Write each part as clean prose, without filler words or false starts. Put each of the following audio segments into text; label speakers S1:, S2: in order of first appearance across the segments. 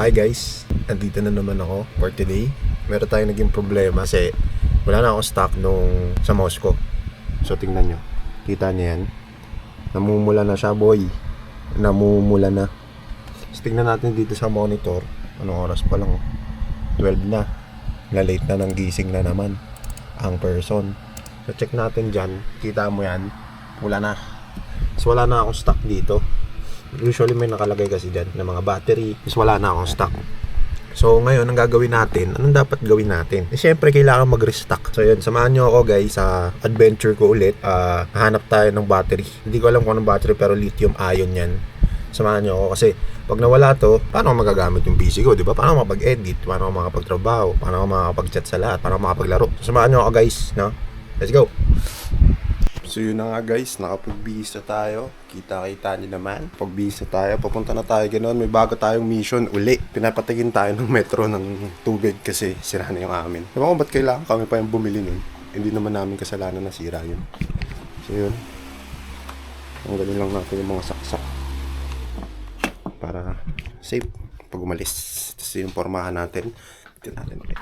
S1: Hi guys, andito na naman ako for today. Meron tayong naging problema kasi wala na akong stock nung sa Moscow. So tingnan nyo, kita niyo yan. Namumula na siya boy. Namumula na. So tingnan natin dito sa monitor. Anong oras pa lang? 12 na. Late na ng gising na naman ang person. So check natin dyan. Kita mo yan. Wala na. So wala na akong stock dito. Usually may nakalagay kasi dyan na mga battery. Is wala na akong stock. So ngayon, ang gagawin natin, anong dapat gawin natin? Siyempre, kailangan mag-restock. So yun, samahan nyo ako guys sa adventure ko ulit. Hanap tayo ng battery. Hindi ko alam kung anong battery pero lithium ion yan. Samahan nyo ako kasi pag nawala to, paano ako magagamit yung PC ko, di ba? Paano ako makapag-edit? Paano ako makapagtrabaho? Paano ako makapag-chat sa lahat? Paano ako makapaglaro? So, samahan nyo ako guys, no? Let's go! So yun na nga guys, nakapag-bihis na tayo. Kita-kita nyo naman. Pag-bihis na tayo, papunta na tayo ganoon. May bago tayong mission uli. Pinapatigin tayo ng metro ng tubig kasi sira na yung amin. Diba kung ba't kailangan kami pa yung bumili nun? Hindi naman namin kasalanan na sira yun. So yun, tanggalin lang natin yung mga saksak para safe pag umalis. Tapos yung pormahan natin. Ito natin ulit.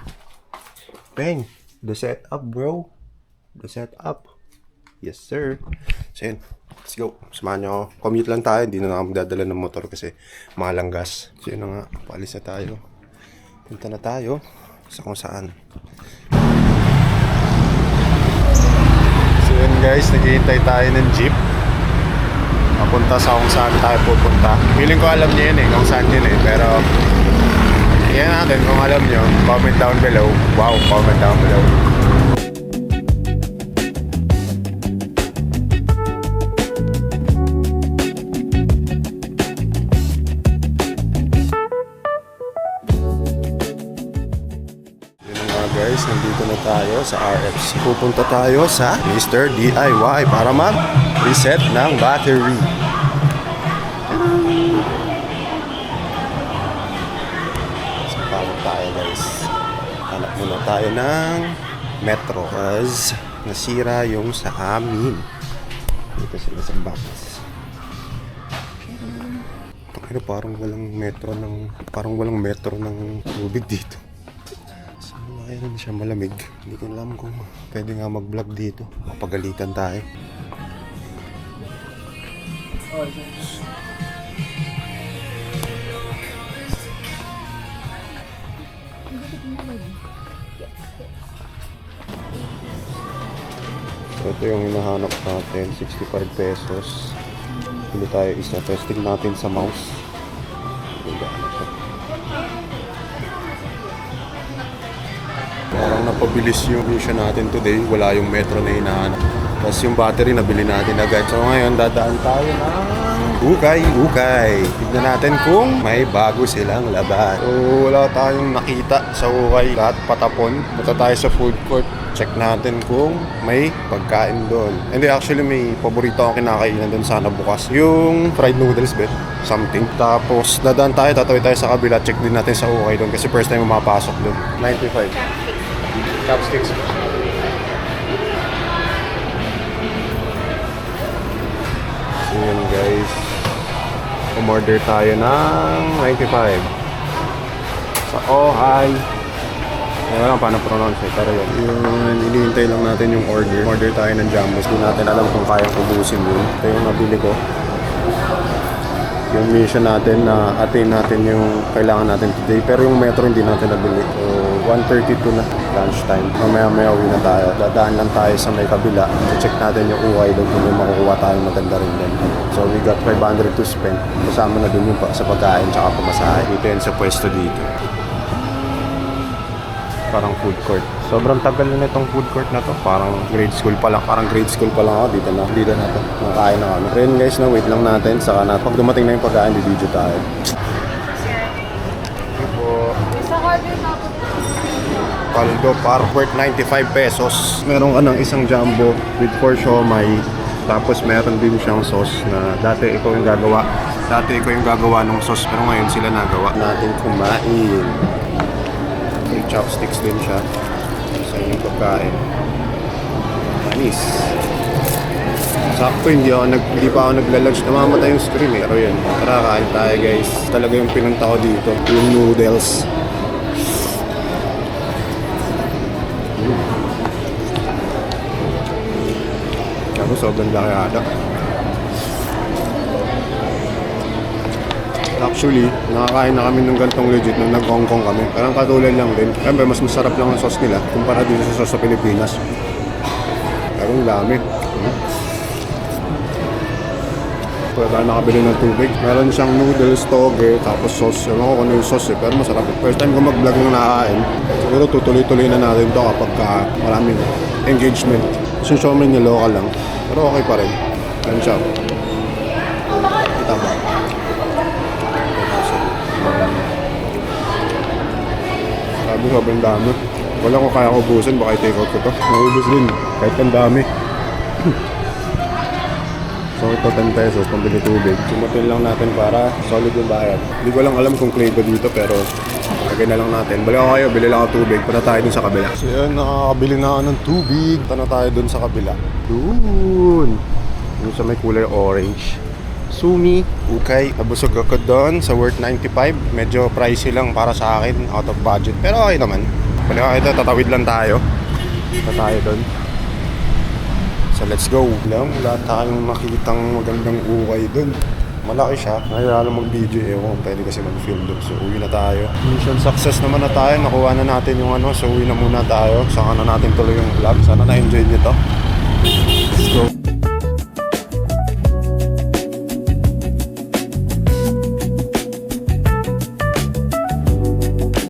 S1: Bang! The setup bro. The setup. Yes sir. So yun, let's go. Samahan nyo ako. Commute lang tayo. Hindi na ako magdadala ng motor kasi mahal ang gas. So yun na nga, paalis na tayo. Punta na tayo sa kung saan. So yun guys, naghihintay tayo ng jeep. Papunta sa kung saan tayo pupunta. Feeling ko alam nyo yun kung saan yun pero yan natin kung alam nyo. Comment down below. Wow, comment down below. Guys, nandito na tayo sa RFC. Pupunta tayo sa Mr. DIY para mag-reset ng battery. So, paano tayo guys? Hanap muna tayo ng metro kasi nasira yung sa amin. Dito sila sa box. Pero parang walang metro ng tubig dito. Ayun siya, malamig. Hindi ko alam kung pwede nga mag-vlog dito. Mapagalitan tayo. So ito yung hinahanap natin, 65 pesos. Hindi tayo isa. Testing natin sa mouse. Parang napabilis yung mission natin today. Wala yung metro na hinahanap. Tapos yung battery nabili natin agad. So ngayon dadaan tayo ng Ukay. Tignan natin kung may bago silang laban. So wala tayong nakita sa Ukay. Lahat patapon. Punta tayo sa food court. Check natin kung may pagkain doon. Hindi, actually may paborito akong kinakainan doon sana bukas. Yung fried noodles bet. Something. Tapos dadaan tayo, tatawid tayo sa kabila. Check din natin sa Ukay doon kasi first time mapasok doon. 95. Chopsticks. So yun guys, umorder tayo ng 95 sa Ohay. Hindi ko lang paano pronounce pero yun. Yun, hinihintay lang natin yung order. Order tayo ng jambos. Hindi natin alam kung kayang ubusin yun. Ito yung nabili ko. Yung mission natin na attain natin yung kailangan natin today. Pero yung metro hindi natin nabili. So 1:32 na lunchtime. Mamaya uwi na tayo. Dadaan lang tayo sa may kabila. Check natin yung Ukay doon kung may makukuha tayong maganda rin din. So we got 500 to spend. Kasama na dun yung sa pagkain tsaka pamasahe. Dito yun sa pwesto dito. Parang food court. Sobrang tagal na itong food court na to. Parang grade school pa lang. Ako. Dito na to. Makain na kami. Rin guys, na wait lang natin. Saka na. Pag dumating na yung pagkain, di-video tayo. Paldo, parang worth 95 pesos. Meron ka ng isang jumbo with 4 siomai. Tapos meron din siyang sauce na dati ikaw yung gagawa. Ng sauce pero ngayon sila nagawa. Natin kumain. May chopsticks din siya. Sa inyong pagkain. Manis. Sakto, hindi pa ako nagla-lunch. Namamatay yung stream eh. Pero yun, tara kain tayo guys. Talaga yung pinunta ko dito. Yung noodles. Tapos sobrang laki ata. Actually, nakakain na kami ng gantong legit nung nag-Hong Kong kami. Parang katulad lang din. Siyempre, mas masarap lang ang sauce nila kumpara dito sa sauce sa Pilipinas. Pero ang dami. Pwede tayo nakabili ng tubig. Meron siyang noodles, toge, tapos sauce. Ewan ko kung ano yung sauce eh, pero masarap. First time ko mag-vlog ng nakakain. Siguro tutuloy-tuloy na natin to kapag maraming engagement. Kasi yung showman niya local lang. Pero okay pa rin. Yan siya. Kita ba? Sabi sobrang dami. Wala ko kaya ko ubusin, baka i-take out ko to. Naubos din, kahit ang dami. So ito 10 pesos, pambili tubig. Sumutin lang natin para solid yung bayad. Hindi ko lang alam kung clay ba dito pero lagay na lang natin. Balik ako kayo, bili lang ako tubig. Punta tayo dun sa kabila. So yun, nakakabili na ako ng tubig. Punta na tayo dun sa kabila. Dun! Yung sa may kulay orange. Sumi, okay. Nabusog ako doon sa worth 95. Medyo pricey lang para sa akin, out of budget. Pero okay naman. Balik ako ito, tatawid lang tayo. Punta tayo doon. So let's go. Wala tayong makitang magandang ukay doon. Malaki siya. Kaya lang mag-video. Ewan, pwede kasi mag-film doon. So uwi na tayo. Mission success naman na tayo. Nakuha na natin yung ano. So uwi na muna tayo. Saka na natin tuloy yung vlog. Sana na-enjoy nyo to. Let's go.